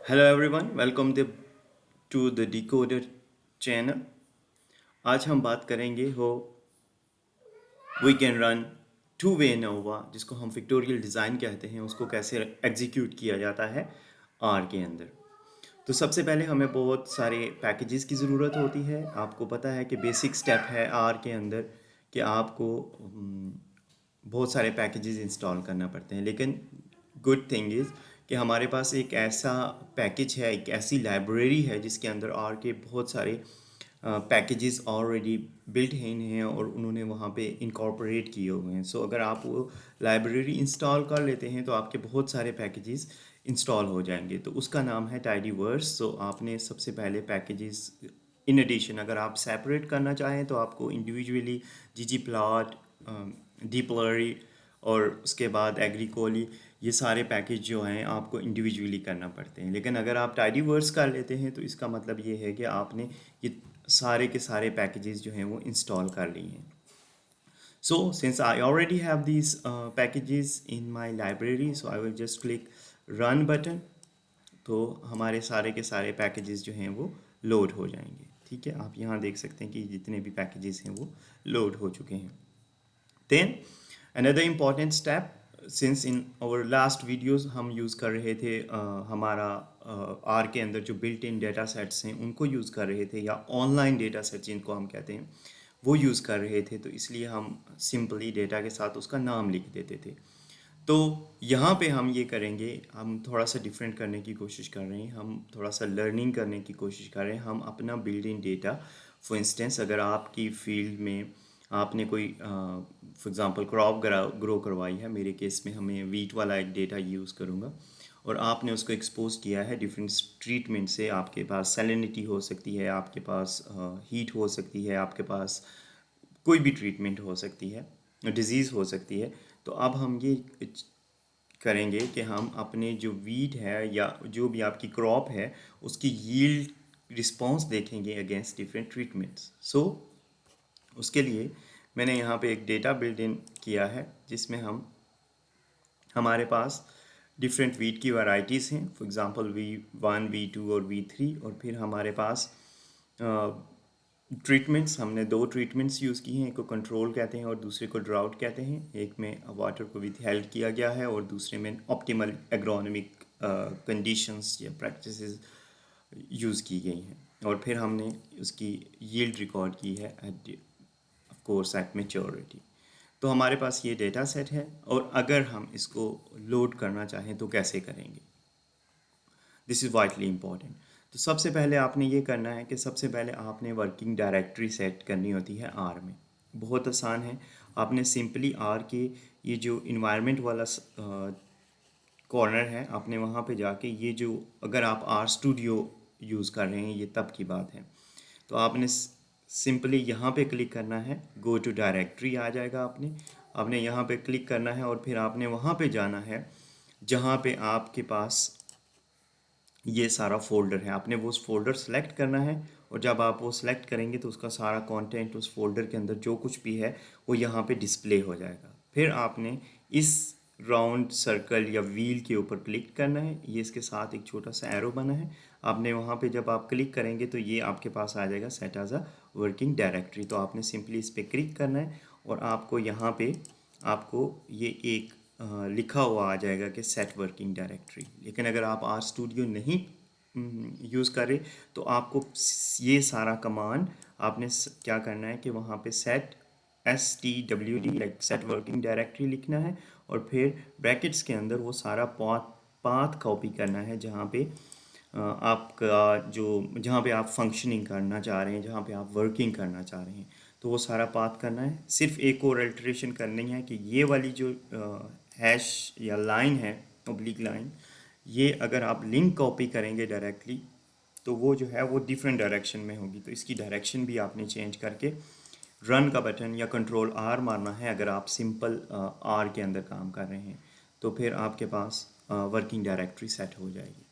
Hello everyone welcome to the decoder channel. आज हम बात करेंगे how we can run two way ANOVA जिसको हम पिक्टोरियल डिज़ाइन कहते हैं, उसको कैसे एग्जीक्यूट किया जाता है आर के अंदर। तो सबसे पहले हमें बहुत सारे पैकेजेस की ज़रूरत होती है। आपको पता है कि बेसिक स्टेप है आर के अंदर कि आपको बहुत सारे पैकेजेस इंस्टॉल करना पड़ते हैं, लेकिन गुड थिंग इज़ कि हमारे पास एक ऐसा पैकेज है, एक ऐसी लाइब्रेरी है जिसके अंदर आर के बहुत सारे पैकेजेस ऑलरेडी बिल्ट इन हैं और उन्होंने वहाँ पे इनकॉर्पोरेट किए हुए हैं। सो अगर आप वो लाइब्रेरी इंस्टॉल कर लेते हैं तो आपके बहुत सारे पैकेजेस इंस्टॉल हो जाएंगे। तो उसका नाम है टाइडीवर्स। सो आपने सबसे पहले पैकेजेस इन एडिशन अगर आप सेपरेट करना चाहें तो आपको इंडिविजुअली ggplot, डीप्लरी और उसके बाद एग्रीकोली, ये सारे पैकेज जो हैं आपको इंडिविजुअली करना पड़ते हैं। लेकिन अगर आप टाइडीवर्स कर लेते हैं तो इसका मतलब ये है कि आपने ये सारे के सारे पैकेजेस जो हैं वो इंस्टॉल कर लिए हैं। So since I already have these packages in my library, so I will just click run button। तो हमारे सारे के सारे पैकेजेस जो हैं वो लोड हो जाएंगे। ठीक है, आप यहाँ देख सकते हैं कि जितने भी पैकेजेस हैं वो लोड हो चुके हैं। Then another important step, since in our last videos हम यूज़ कर रहे थे हमारा आर के अंदर जो बिल्ट इन डेटा सेट्स हैं उनको यूज़ कर रहे थे, या ऑनलाइन डेटा सेट्स जिनको हम कहते हैं वो यूज़ कर रहे थे, तो इसलिए हम सिंपली डेटा के साथ उसका नाम लिख देते थे। तो यहाँ पे हम ये करेंगे, हम थोड़ा सा डिफरेंट करने की कोशिश कर रहे हैं, हम थोड़ा सा लर्निंग करने की कोशिश कर रहे हैं। हम अपना build in data, for instance अगर आपकी फील्ड में आपने कोई फॉर एग्जांपल क्रॉप ग्रो करवाई है, मेरे केस में हमें वीट वाला एक डेटा यूज़ करूँगा, और आपने उसको एक्सपोज किया है डिफरेंट ट्रीटमेंट से। आपके पास सैलिनिटी हो सकती है, आपके पास हीट हो सकती है, आपके पास कोई भी ट्रीटमेंट हो सकती है, डिज़ीज़ हो सकती है। तो अब हम ये करेंगे कि हम अपने जो वीट है या जो भी आपकी क्रॉप है उसकी यील्ड रिस्पॉन्स देखेंगे अगेंस्ट डिफरेंट ट्रीटमेंट्स। सो उसके लिए मैंने यहाँ पे एक डेटा बिल्ड इन किया है जिसमें हमारे पास डिफरेंट वीट की वैरायटीज़ हैं, फॉर एग्जांपल V1, V2 और V3। और फिर हमारे पास ट्रीटमेंट्स, हमने दो ट्रीटमेंट्स यूज़ की हैं, एक को कंट्रोल कहते हैं और दूसरे को ड्राउट कहते हैं। एक में वाटर को विथ हेल्ड किया गया है और दूसरे में ऑप्टिमल एग्रोनॉमिक कंडीशंस या प्रैक्टिसेस यूज़ की गई हैं। और फिर हमने उसकी यील्ड रिकॉर्ड की है at of course at maturity. तो हमारे पास ये डेटा सेट है, और अगर हम इसको लोड करना चाहें तो कैसे करेंगे, दिस इज़ वाइटली इम्पॉर्टेंट। तो सबसे पहले आपने ये करना है कि सबसे पहले आपने वर्किंग डायरेक्टरी सेट करनी होती है आर में। बहुत आसान है, आपने सिंपली आर के ये जो इन्वायरमेंट वाला कॉर्नर है, आपने वहाँ पे जाके ये जो, अगर आप आर स्टूडियो यूज़ कर रहे हैं ये तब की बात है, तो आपने सिंपली यहाँ पे क्लिक करना है, गो टू डायरेक्टरी आ जाएगा। आपने यहाँ पे क्लिक करना है और फिर आपने वहाँ पे जाना है जहाँ पे आपके पास ये सारा फ़ोल्डर है। आपने वो उस फ़ोल्डर सेलेक्ट करना है, और जब आप वो सिलेक्ट करेंगे तो उसका सारा कंटेंट उस फ़ोल्डर के अंदर जो कुछ भी है वो यहाँ पे डिस्प्ले हो जाएगा। फिर आपने इस राउंड सर्कल या व्हील के ऊपर क्लिक करना है, ये इसके साथ एक छोटा सा एरो बना है। आपने वहाँ पे जब आप क्लिक करेंगे तो ये आपके पास आ जाएगा set as a working directory. तो आपने सिंपली इस पर क्लिक करना है और आपको यहाँ पे आपको ये एक लिखा हुआ आ जाएगा कि सेट वर्किंग डायरेक्टरी। लेकिन अगर आप आर स्टूडियो नहीं यूज़ करें तो आपको ये सारा कमांड आपने क्या करना है कि वहाँ पे set STWD like set working directory लिखना है, और फिर ब्रैकेट्स के अंदर वो सारा पाथ पाथ कॉपी करना है जहाँ पे आपका जो, जहाँ पे आप फंक्शनिंग करना चाह रहे हैं, जहाँ पे आप वर्किंग करना चाह रहे हैं, तो वो सारा पाथ करना है। सिर्फ एक और अल्टरेशन करनी है कि ये वाली जो हैश या लाइन है, ओब्लिक लाइन, ये अगर आप लिंक कॉपी करेंगे डायरेक्टली तो वो जो है वो डिफरेंट डायरेक्शन में होगी। तो इसकी डायरेक्शन भी आपने चेंज करके रन का बटन या कंट्रोल आर मारना है। अगर आप सिंपल आर के अंदर काम कर रहे हैं तो फिर आपके पास वर्किंग डायरेक्टरी सेट हो जाएगी।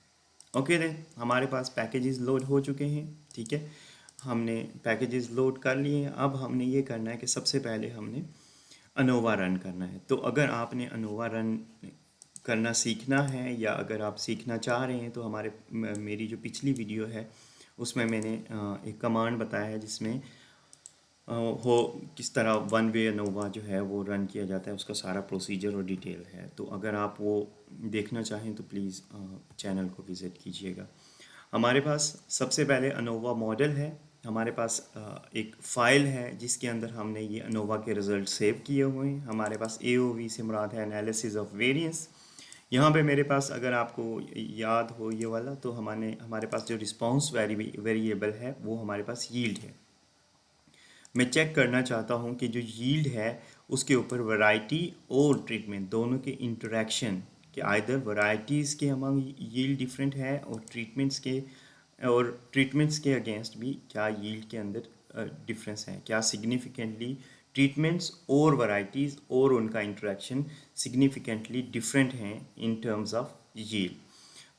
ओके देन, हमारे पास पैकेजेस लोड हो चुके हैं। ठीक है, हमने पैकेजेस लोड कर लिए हैं। अब हमने ये करना है कि सबसे पहले हमने अनोवा रन करना है। तो अगर आपने अनोवा रन करना सीखना है, या अगर आप सीखना चाह रहे हैं तो मेरी जो पिछली वीडियो है उसमें मैंने एक कमांड बताया है जिसमें हो किस तरह वन वे अनोवा जो है वो रन किया जाता है, उसका सारा प्रोसीजर और डिटेल है। तो अगर आप वो देखना चाहें तो प्लीज़ चैनल को विज़िट कीजिएगा। हमारे पास सबसे पहले अनोवा मॉडल है। हमारे पास एक फ़ाइल है जिसके अंदर हमने ये अनोवा के रिज़ल्ट सेव किए हुए हैं। हमारे पास AOV से मुराद है एनालिसिस ऑफ वेरिएंस। यहाँ पे मेरे पास अगर आपको याद हो ये वाला, तो हमारे पास जो रिस्पॉन्स वेरिएबल है वो हमारे पास यील्ड है। मैं चेक करना चाहता हूँ कि जो यील्ड है उसके ऊपर वैरायटी और ट्रीटमेंट दोनों के इंटरेक्शन कि आइदर वैरायटीज़ के अमंग यील्ड डिफरेंट है और ट्रीटमेंट्स के अगेंस्ट भी क्या यील्ड के अंदर डिफरेंस है, क्या सिग्निफिकेंटली ट्रीटमेंट्स और वैरायटीज़ और उनका इंटरेक्शन सिग्निफिकेंटली डिफरेंट हैं इन टर्म्स ऑफ यील्ड।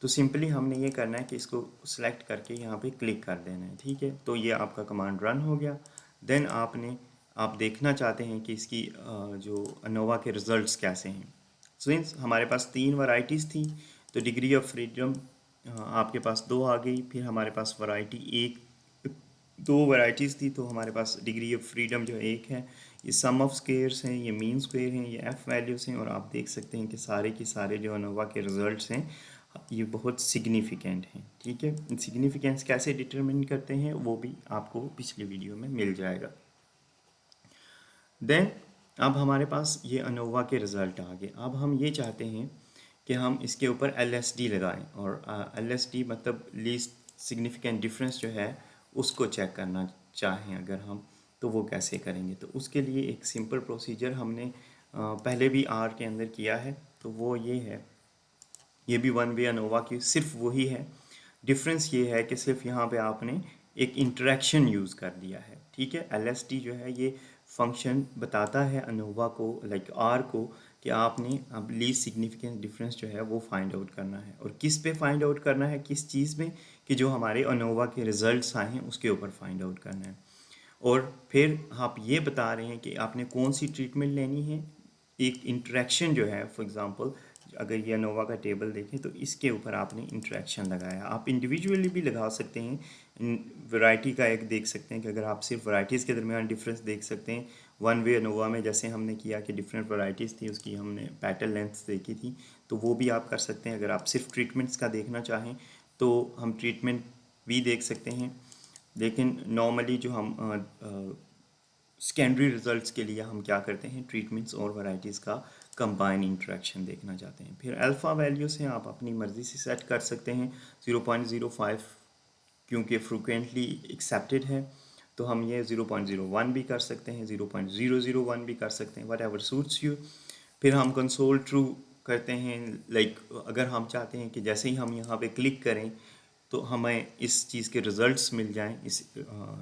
तो सिंपली हमने ये करना है कि इसको सिलेक्ट करके यहाँ पे क्लिक कर देना है। ठीक है, तो ये आपका कमांड रन हो गया। देन आप देखना चाहते हैं कि इसकी जो अनोवा के रिजल्ट्स कैसे हैं। सिंस हमारे पास 3 वैरायटीज़ थी तो डिग्री ऑफ फ्रीडम आपके पास 2 आ गई। फिर हमारे पास वैरायटी एक 2 वैरायटीज़ थी तो हमारे पास डिग्री ऑफ फ्रीडम जो 1 है। ये सम ऑफ स्क्वेयर्स हैं, ये मीन स्क्वेयर हैं, ये एफ वैल्यूज़ हैं, और आप देख सकते हैं कि सारे के सारे जो अनोवा के रिजल्ट्स हैं ये बहुत सिग्निफिकेंट हैं। ठीक है, सिग्निफिकेंस कैसे डिटरमिन करते हैं वो भी आपको पिछली वीडियो में मिल जाएगा। देन अब हमारे पास ये अनोवा के रिज़ल्ट आ गए। अब हम ये चाहते हैं कि हम इसके ऊपर LSD लगाएं, और LSD मतलब लीस्ट सिग्निफिकेंट डिफरेंस जो है उसको चेक करना चाहें अगर हम, तो वो कैसे करेंगे। तो उसके लिए एक सिंपल प्रोसीजर हमने पहले भी R के अंदर किया है, तो वो ये है। ये भी वन वे अनोवा की सिर्फ वही है, डिफरेंस ये है कि सिर्फ यहाँ पे आपने एक इंटरेक्शन यूज़ कर दिया है। ठीक है, LSD जो है ये फंक्शन बताता है अनोवा को, लाइक R को, कि आपने अब लीस्ट सिग्निफिकेंट डिफरेंस जो है वो फाइंड आउट करना है। और किस पे फाइंड आउट करना है, किस चीज़ में, कि जो हमारे अनोवा के रिजल्ट्स आए हैं उसके ऊपर फाइंड आउट करना है। और फिर आप ये बता रहे हैं कि आपने कौन सी ट्रीटमेंट लेनी है। एक इंटरेक्शन जो है, फॉर एग्जांपल अगर ये अनोवा का टेबल देखें तो इसके ऊपर आपने इंटरेक्शन लगाया। आप इंडिविजुअली भी लगा सकते हैं। वैरायटी का एक देख सकते हैं कि अगर आप सिर्फ वैरायटीज़ के दरमियान डिफरेंस देख सकते हैं। वन वे अनोवा में जैसे हमने किया कि डिफरेंट वैरायटीज़ थी, उसकी हमने पैटर्न लेंथ्स देखी थी, तो वो भी आप कर सकते हैं। अगर आप सिर्फ ट्रीटमेंट्स का देखना चाहें तो हम ट्रीटमेंट भी देख सकते हैं। लेकिन नॉर्मली जो हम सेकेंडरी रिजल्ट्स के लिए हम क्या करते हैं, ट्रीटमेंट्स और वैरायटीज़ का कंबाइन इंटरेक्शन देखना चाहते हैं। फिर अल्फ़ा वैल्यूज़ हैं, आप अपनी मर्ज़ी से सेट कर सकते हैं। 0.05 क्योंकि फ्रिक्वेंटली एक्सेप्टेड है तो हम ये 0.01 भी कर सकते हैं, 0.001 भी कर सकते हैं, वट एवर सूट्स यू। फिर हम कंसोल ट्रू करते हैं। लाइक अगर हम चाहते हैं कि जैसे ही हम यहाँ पे क्लिक करें तो हमें इस चीज़ के रिज़ल्ट्स मिल जाएं,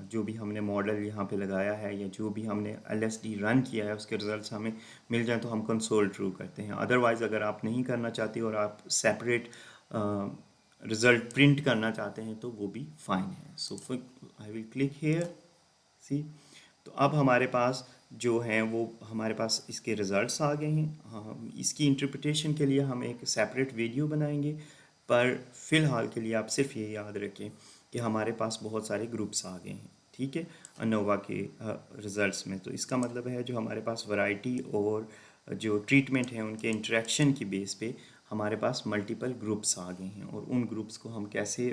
जो भी हमने मॉडल यहाँ पे लगाया है या जो भी हमने LSD रन किया है उसके रिज़ल्ट्स हमें मिल जाएं, तो हम कंसोल ट्रू करते हैं। अदरवाइज़ अगर आप नहीं करना चाहते और आप सेपरेट रिज़ल्ट प्रिंट करना चाहते हैं तो वो भी फाइन है। सो आई विल क्लिक हेयर, सी। तो अब हमारे पास जो हैं वो हमारे पास इसके रिज़ल्ट्स आ गए हैं। हाँ, इसकी इंटरप्रिटेशन के लिए हम एक सेपरेट वीडियो बनाएंगे, पर फ़िलहाल के लिए आप सिर्फ ये याद रखें कि हमारे पास बहुत सारे ग्रुप्स आ गए हैं। ठीक है, अनोवा के रिज़ल्ट्स में। तो इसका मतलब है जो हमारे पास वैरायटी और जो ट्रीटमेंट है उनके इंटरेक्शन की बेस पे हमारे पास मल्टीपल ग्रुप्स आ गए हैं, और उन ग्रुप्स को हम कैसे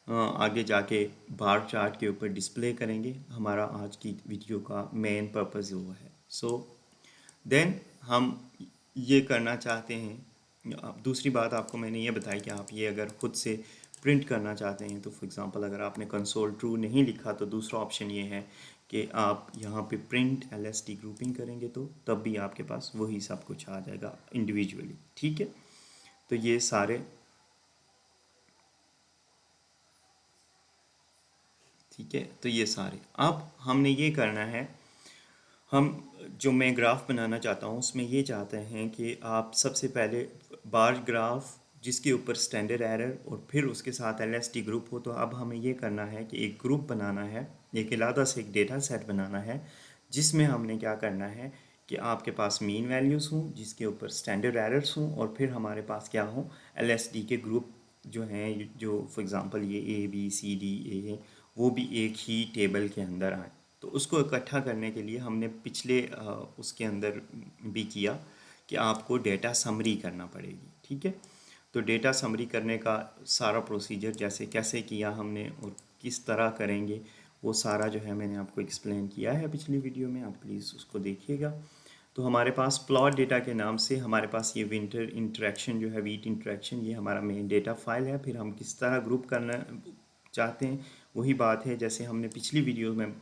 आगे जाके बार चार्ट के ऊपर डिस्प्ले करेंगे, हमारा आज की वीडियो का मेन पर्पस वो है। सो देन हम ये करना चाहते हैं। अब दूसरी बात आपको मैंने ये बताई कि आप ये अगर खुद से प्रिंट करना चाहते हैं तो फॉर एग्जांपल अगर आपने कंसोल ट्रू नहीं लिखा तो दूसरा ऑप्शन ये है कि आप यहाँ पे प्रिंट LSD ग्रुपिंग करेंगे तो तब भी आपके पास वही सब कुछ आ जाएगा इंडिविजुअली। ठीक है, तो ये सारे, ठीक है, तो ये सारे अब हमने ये करना है। हम जो मैं ग्राफ बनाना चाहता हूँ उसमें ये चाहते हैं कि आप सबसे पहले बार ग्राफ जिसके ऊपर स्टैंडर्ड एरर और फिर उसके साथ LSD ग्रुप हो। तो अब हमें ये करना है कि एक ग्रुप बनाना है, एक अलग से एक डेटा सेट बनाना है जिसमें हमने क्या करना है कि आपके पास मीन वैल्यूज़ हों जिसके ऊपर स्टैंडर्ड एरर्स हों, और फिर हमारे पास क्या हो, LSD के ग्रुप जो हैं, जो फॉर एग्जांपल ये ABCDE है, वो भी एक ही टेबल के अंदर आए। तो उसको इकट्ठा करने के लिए हमने पिछले उसके अंदर भी किया कि आपको डेटा समरी करना पड़ेगी। ठीक है, तो डेटा समरी करने का सारा प्रोसीजर जैसे कैसे किया हमने और किस तरह करेंगे, वो सारा जो है मैंने आपको एक्सप्लेन किया है पिछली वीडियो में, आप प्लीज़ उसको देखिएगा। तो हमारे पास प्लॉट डेटा के नाम से हमारे पास ये विंटर इंटरेक्शन जो है, वीट इंटरेक्शन, ये हमारा मेन डेटा फाइल है। फिर हम किस तरह ग्रुप करना चाहते हैं, वही बात है जैसे हमने पिछली वीडियो में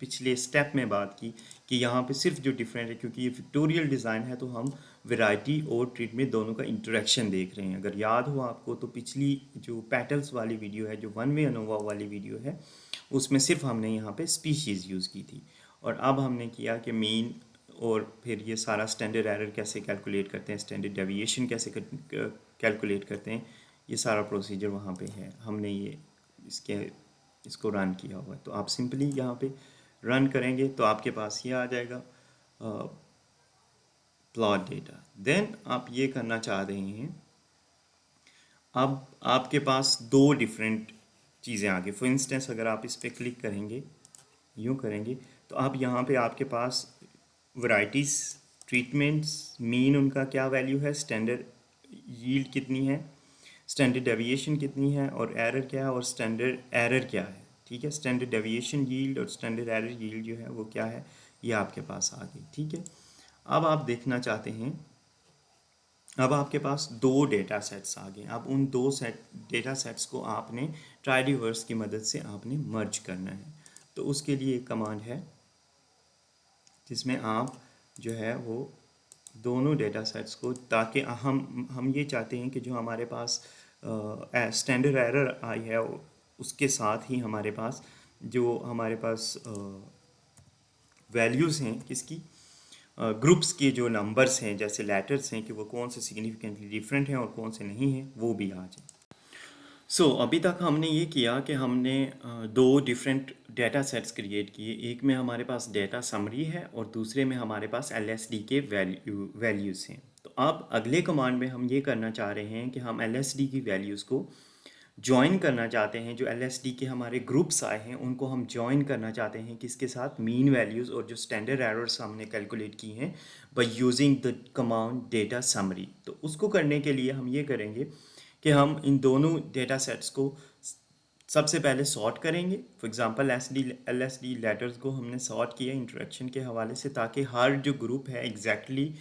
पिछले स्टेप में बात की कि यहाँ पे सिर्फ जो डिफरेंट है, क्योंकि ये पिक्टोरियल डिज़ाइन है, तो हम वैरायटी और ट्रीटमेंट दोनों का इंटरेक्शन देख रहे हैं। अगर याद हो आपको तो पिछली जो पेटल्स वाली वीडियो है, जो वन वे अनोवा वाली वीडियो है, उसमें सिर्फ हमने यहाँ पे स्पीशीज़ यूज़ की थी। और अब हमने किया कि मीन और फिर ये सारा स्टैंडर्ड एरर कैसे कैलकुलेट करते हैं, स्टैंडर्ड डेविएशन कैसे कैलकुलेट करते हैं, ये सारा प्रोसीजर वहाँ पे है। हमने ये इसको रन किया हुआ है। तो आप सिंपली यहाँ पे रन करेंगे तो आपके पास ये आ जाएगा प्लॉट डेटा। देन आप ये करना चाह रहे हैं, अब आपके पास दो डिफरेंट चीज़ें आ गई। फॉर इंस्टेंस अगर आप इस पर क्लिक करेंगे, यूँ करेंगे, तो आप यहाँ पे आपके पास वैराइटीज़, ट्रीटमेंट्स, मीन उनका क्या वैल्यू है, स्टैंडर्ड यील्ड कितनी है, स्टैंडर्ड डेविएशन कितनी है, और एरर क्या है, और स्टैंडर्ड एरर क्या है। ठीक है, स्टैंडर्ड डेविएशन यील्ड और स्टैंडर्ड एरर यील्ड जो है वो क्या है, ये आपके पास आ गई। ठीक है, अब आप देखना चाहते हैं, अब आपके पास दो डेटा सेट्स आ गए। अब उन दो डेटा सेट्स को आपने ट्राइडिवर्स की मदद से आपने मर्ज करना है। तो उसके लिए एक कमांड है जिसमें आप जो है वो दोनों डेटा सेट्स को, ताकि हम ये चाहते हैं कि जो हमारे पास स्टैंडर्ड एरर आई है उसके साथ ही हमारे पास जो हमारे पास वैल्यूज़ हैं किसकी, ग्रुप्स के जो नंबर्स हैं जैसे लेटर्स हैं, कि वो कौन से सिग्निफिकेंटली डिफरेंट हैं और कौन से नहीं हैं, वो भी आ जाए। अभी तक हमने ये किया कि हमने दो डिफरेंट डेटा सेट्स क्रिएट किए। एक में हमारे पास डेटा समरी है और दूसरे में हमारे पास LSD के वैल्यूज़ हैं। तो अब अगले कमांड में हम ये करना चाह रहे हैं कि हम LSD की वैल्यूज़ को ज्वाइन करना चाहते हैं। जो LSD के हमारे ग्रुप्स आए हैं उनको हम ज्वाइन करना चाहते हैं किसके साथ, मीन वैल्यूज़ और जो स्टैंडर्ड एरर्स हमने कैलकुलेट की हैं by using the command data summary. तो उसको करने के लिए हम ये करेंगे कि हम इन दोनों डेटा सेट्स को सबसे पहले सॉर्ट करेंगे। फॉर एग्जांपल LSD लेटर्स को हमने सॉर्ट किया इंटरेक्शन के हवाले से, ताकि हर जो ग्रुप है एग्जैक्टली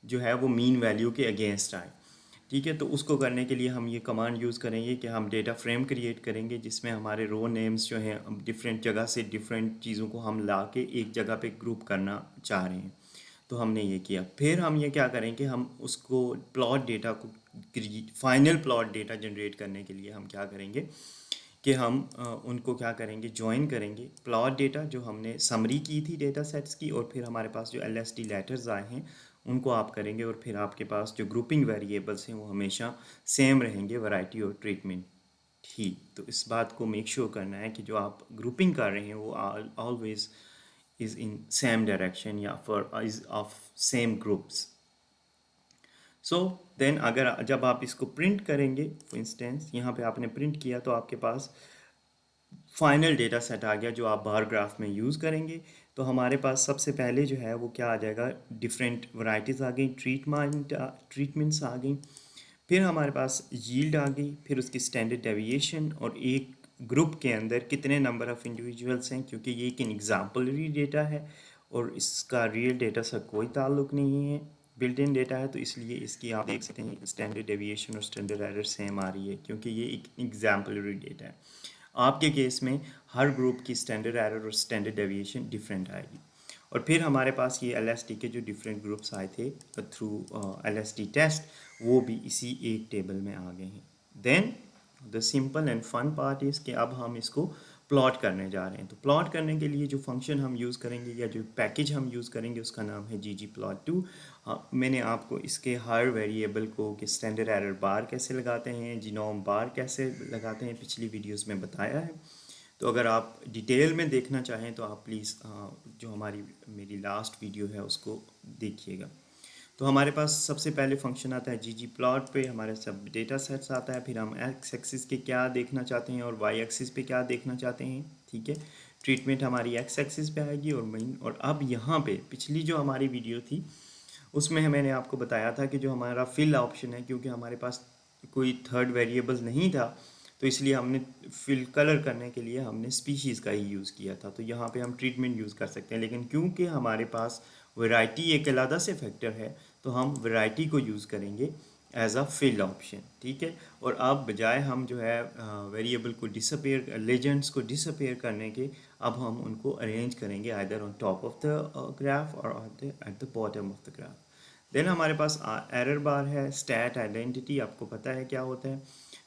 जो है वो मीन वैल्यू के अगेंस्ट आए। ठीक है, तो उसको करने के लिए हम ये कमांड यूज़ करेंगे कि हम डेटा फ्रेम क्रिएट करेंगे जिसमें हमारे रो नेम्स जो हैं डिफरेंट जगह से डिफरेंट चीज़ों को हम ला के एक जगह पे ग्रुप करना चाह रहे हैं। तो हमने ये किया। फिर हम ये क्या करेंगे, हम उसको प्लॉट डेटा को फाइनल प्लॉट डेटा जनरेट करने के लिए हम क्या करेंगे कि हम उनको क्या करेंगे, ज्वाइन करेंगे प्लॉट डेटा जो हमने समरी की थी डेटा सेट्स की, और फिर हमारे पास जो LSD लेटर्स आए हैं उनको आप करेंगे, और फिर आपके पास जो ग्रुपिंग वेरिएबल्स हैं वो हमेशा सेम रहेंगे, वैरायटी और ट्रीटमेंट ही। तो इस बात को मेक श्योर करना है कि जो आप ग्रुपिंग कर रहे हैं वो always is in same direction या for is of same groups. So then अगर जब आप इसको प्रिंट करेंगे, फॉर इंस्टेंस यहाँ पे आपने प्रिंट किया तो आपके पास फाइनल डेटा सेट आ गया जो आप बार ग्राफ में यूज़ करेंगे। तो हमारे पास सबसे पहले जो है वो क्या आ जाएगा, डिफरेंट वैरायटीज़ आ गई, ट्रीटमेंट्स आ गई, फिर हमारे पास यील्ड आ गई, फिर उसकी स्टैंडर्ड डेविएशन, और एक ग्रुप के अंदर कितने नंबर ऑफ़ इंडिविजुअल्स हैं, क्योंकि ये एक एग्जाम्पलरी डेटा है और इसका रियल डेटा से कोई ताल्लुक नहीं है, बिल्ट इन डेटा है, तो इसलिए इसकी आप देख सकते हैं स्टैंडर्ड डेविएशन और स्टैंडर्ड एरर सेम आ रही है क्योंकि ये एक एग्जाम्पलरी डेटा है। आपके केस में हर ग्रुप की स्टैंडर्ड एरर और स्टैंडर्ड डेविएशन डिफरेंट आएगी। और फिर हमारे पास ये LSD के जो डिफरेंट ग्रुप्स आए थे थ्रू LSD टेस्ट, वो भी इसी एक टेबल में आ गए हैं। Then the simple and fun part is कि अब हम इसको प्लॉट करने जा रहे हैं। तो प्लॉट करने के लिए जो फंक्शन हम यूज़ करेंगे या जो पैकेज हम यूज़ करेंगे उसका नाम है ggplot2। मैंने आपको इसके हर वेरिएबल को कि स्टैंडर्ड एरर बार कैसे लगाते हैं, जीनोम बार कैसे लगाते हैं, पिछली वीडियोस में बताया है। तो अगर आप डिटेल में देखना चाहें तो आप प्लीज़ जो मेरी लास्ट वीडियो है उसको देखिएगा। तो हमारे पास सबसे पहले फंक्शन आता है ggplot पे, हमारे सब डेटा सेट्स आता है, फिर हम एक्स एक्सिस के क्या देखना चाहते हैं और वाई एक्सिस पे क्या देखना चाहते हैं, ठीक है। ट्रीटमेंट हमारी एक्स एक्सिस पे आएगी और मेन, और अब यहाँ पे पिछली जो हमारी वीडियो थी उसमें मैंने आपको बताया था कि जो हमारा फिल ऑप्शन है, क्योंकि हमारे पास कोई थर्ड वेरिएबल नहीं था तो इसलिए हमने फिल कलर करने के लिए हमने स्पीशीज़ का ही यूज़ किया था। तो यहाँ पे हम ट्रीटमेंट यूज़ कर सकते हैं, लेकिन क्योंकि हमारे पास वैरायटी एक अलग से फैक्टर है तो हम वैरायटी को यूज़ करेंगे एज अ फिल ऑप्शन, ठीक है। और अब बजाय हम जो है वेरिएबल को डिसअपेयर, लेजेंड्स को डिसअपेयर करने के, अब हम उनको अरेंज करेंगे either on top of the graph और at the bottom of the graph. Then हमारे पास एरर बार है, स्टैट आइडेंटिटी आपको पता है क्या होता है।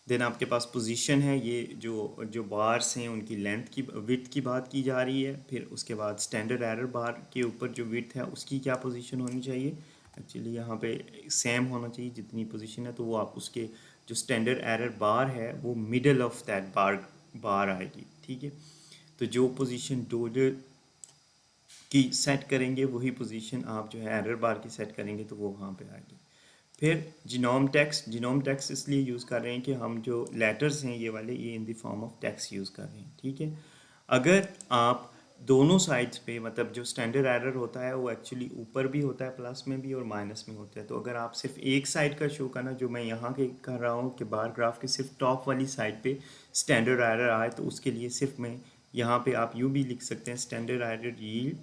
देन आपके पास पोजीशन है, ये जो जो बार्स हैं उनकी लेंथ की विड्थ की बात की जा रही है। फिर उसके बाद स्टैंडर्ड एरर बार के ऊपर जो विड्थ है उसकी क्या पोजीशन होनी चाहिए, एक्चुअली यहाँ पे सेम होना चाहिए जितनी पोजीशन है, तो वो आप उसके जो स्टैंडर्ड एरर बार है वो मिडल ऑफ दैट बार आएगी, ठीक है। तो जो पोजीशन डोडर की सेट करेंगे वही पोजीशन आप जो है एरर बार की सेट करेंगे तो वो वहाँ पे आएगी। फिर जीनोम टेक्स्ट इसलिए यूज़ कर रहे हैं कि हम जो लेटर्स हैं ये वाले, ये in the form of text use कर रहे हैं, ठीक है। अगर आप दोनों साइड्स पे, मतलब जो स्टैंडर्ड एरर होता है वो एक्चुअली ऊपर भी होता है, प्लस में भी और माइनस में होता है। तो अगर आप सिर्फ एक साइड का शो करना, जो मैं यहाँ के कर रहा हूँ कि बार ग्राफ के सिर्फ टॉप वाली साइड पे स्टैंडर्ड एरर आए, तो उसके लिए सिर्फ मैं यहाँ पे आप यूँ भी लिख सकते हैं standard error yield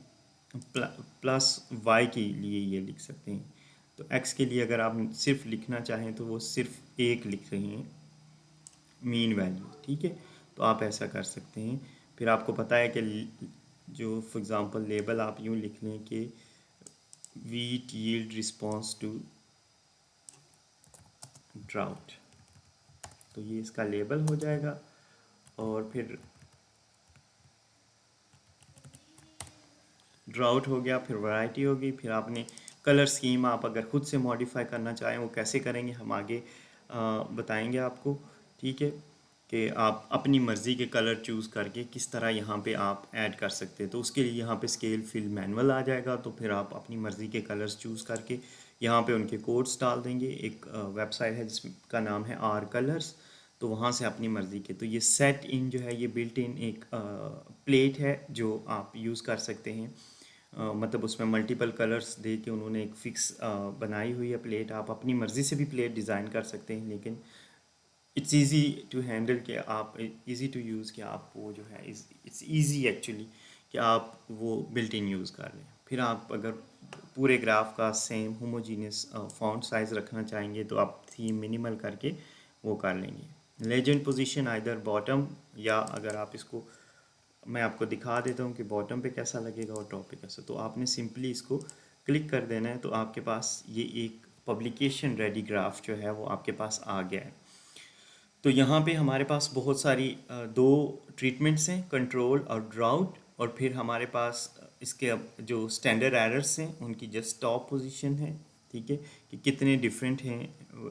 plus Y के लिए ये लिख सकते हैं। तो एक्स के लिए अगर आप सिर्फ लिखना चाहें तो वो सिर्फ एक लिख रहे हैं मीन वैल्यू, ठीक है। तो आप ऐसा कर सकते हैं। फिर आपको पता है कि जो फॉर एग्जांपल लेबल आप यूँ लिख लें कि wheat yield response to drought, तो ये इसका लेबल हो जाएगा। और फिर ड्राउट हो गया, फिर वैरायटी होगी, फिर आपने कलर स्कीम आप अगर खुद से मॉडिफाई करना चाहें वो कैसे करेंगे हम आगे बताएंगे आपको, ठीक है। कि आप अपनी मर्ज़ी के कलर चूज़ करके किस तरह यहाँ पे आप ऐड कर सकते हैं। तो उसके लिए यहाँ पे स्केल फिल मैनुअल आ जाएगा, तो फिर आप अपनी मर्ज़ी के कलर्स चूज़ करके यहाँ पे उनके कोड्स डाल देंगे। एक वेबसाइट है जिसका नाम है आर कलर्स, तो वहाँ से अपनी मर्ज़ी के, तो ये सेट इन जो है ये बिल्ट इन एक प्लेट है जो आप यूज़ कर सकते हैं। मतलब उसमें मल्टीपल कलर्स दे के उन्होंने एक फ़िक्स बनाई हुई है प्लेट। आप अपनी मर्ज़ी से भी प्लेट डिज़ाइन कर सकते हैं, लेकिन इट्स इजी टू हैंडल, कि आप इजी टू यूज़, कि आप वो जो है इट्स इजी एक्चुअली कि आप वो बिल्ट इन यूज़ कर लें। फिर आप अगर पूरे ग्राफ का सेम होमोजीनियस फॉन्ट साइज़ रखना चाहेंगे तो आप थीम मिनिमल करके वो कर लेंगे। लेजेंड पोजीशन आइदर बॉटम, या अगर आप इसको, मैं आपको दिखा देता हूँ कि बॉटम पे कैसा लगेगा और टॉप पे कैसा। तो आपने सिंपली इसको क्लिक कर देना है, तो आपके पास ये एक पब्लिकेशन रेडी ग्राफ जो है वो आपके पास आ गया है। तो यहाँ पे हमारे पास बहुत सारी दो ट्रीटमेंट्स हैं, कंट्रोल और ड्राउट, और फिर हमारे पास इसके जो स्टैंडर्ड एरर्स हैं उनकी जस्ट टॉप पोजीशन है, ठीक है, कि कितने डिफरेंट हैं,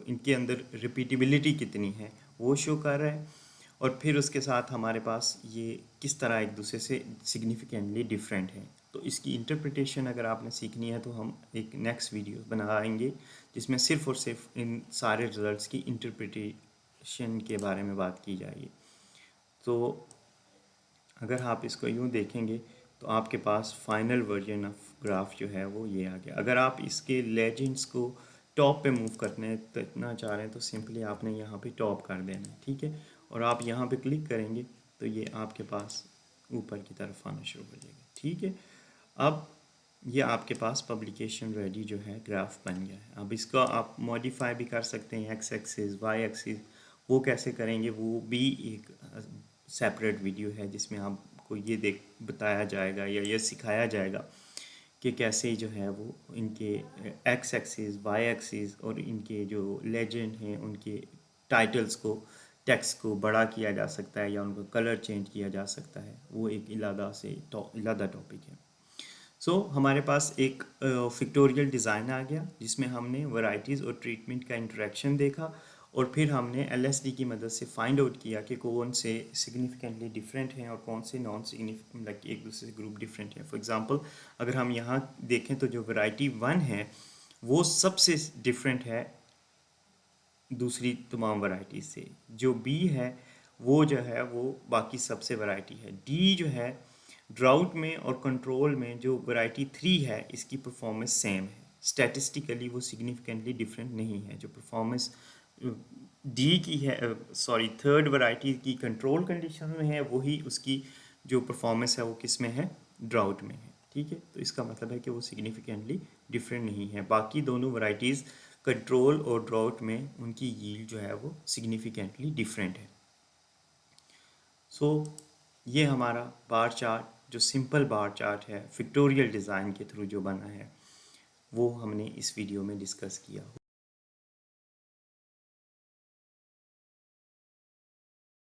इनके अंदर रिपीटेबिलिटी कितनी है वो शो कर रहा है। और फिर उसके साथ हमारे पास ये किस तरह एक दूसरे से सिग्निफिकेंटली डिफरेंट है। तो इसकी इंटरप्रिटेशन अगर आपने सीखनी है तो हम एक नेक्स्ट वीडियो बनाएंगे जिसमें सिर्फ और सिर्फ इन सारे रिजल्ट्स की इंटरप्रिटेशन के बारे में बात की जाएगी। तो अगर आप इसको यूँ देखेंगे तो आपके पास फाइनल वर्जन ऑफ ग्राफ जो है वो ये आ गया। अगर आप इसके लेजेंड्स को टॉप पे मूव करना चाह रहे हैं तो सिंपली आपने यहाँ पे टॉप कर देना है, ठीक है। और आप यहाँ पे क्लिक करेंगे तो ये आपके पास ऊपर की तरफ आना शुरू हो जाएगा, ठीक है। अब ये आपके पास पब्लिकेशन रेडी जो है ग्राफ बन गया है। अब इसका आप मॉडिफाई भी कर सकते हैं, एक्स एक्सिस वाई एक्सिस, वो कैसे करेंगे वो भी एक सेपरेट वीडियो है जिसमें आपको ये बताया जाएगा या ये सिखाया जाएगा कि कैसे जो है वो इनके एक्स एक्सिस वाई एक्सिस और इनके जो लेजेंड हैं उनके टाइटल्स को, टेक्स्ट को बड़ा किया जा सकता है या उनका कलर चेंज किया जा सकता है। वो एक इलादा टॉपिक है। हमारे पास एक पिक्टोरियल डिज़ाइन आ गया जिसमें हमने वैराइटीज़ और ट्रीटमेंट का इंटरेक्शन देखा, और फिर हमने LSD की मदद से फाइंड आउट किया कि कौन से सिग्निफिकेंटली डिफरेंट हैं और कौन से नॉन सिग्निफिकेंट लाइक एक दूसरे से ग्रुप डिफरेंट हैं। फॉर एग्जांपल अगर हम यहाँ देखें तो जो वैरायटी 1 है वो सबसे डिफरेंट है दूसरी तमाम वैरायटी से। जो बी है वो जो है वो बाकी सबसे वैरायटी है। डी जो है ड्राउट में और कंट्रोल में जो वैरायटी 3 है इसकी परफॉर्मेंस सेम है, स्टैटिस्टिकली वो सिग्निफिकेंटली डिफरेंट नहीं है। जो परफॉर्मेंस डी की है सॉरी थर्ड वैरायटी की कंट्रोल कंडीशन में है वही उसकी जो परफॉर्मेंस है वो किस में है, ड्राउट में है। ठीक है, तो इसका मतलब है कि वो सिग्निफिकेंटली डिफरेंट नहीं है। बाकी दोनों वैरायटीज़ कंट्रोल और ड्राउट में उनकी यील्ड जो है वो सिग्निफिकेंटली डिफरेंट है। सो ये हमारा बार चार्ट जो सिंपल बार चार्ट है फिक्टोरियल डिज़ाइन के थ्रू जो बना है वो हमने इस वीडियो में डिस्कस किया।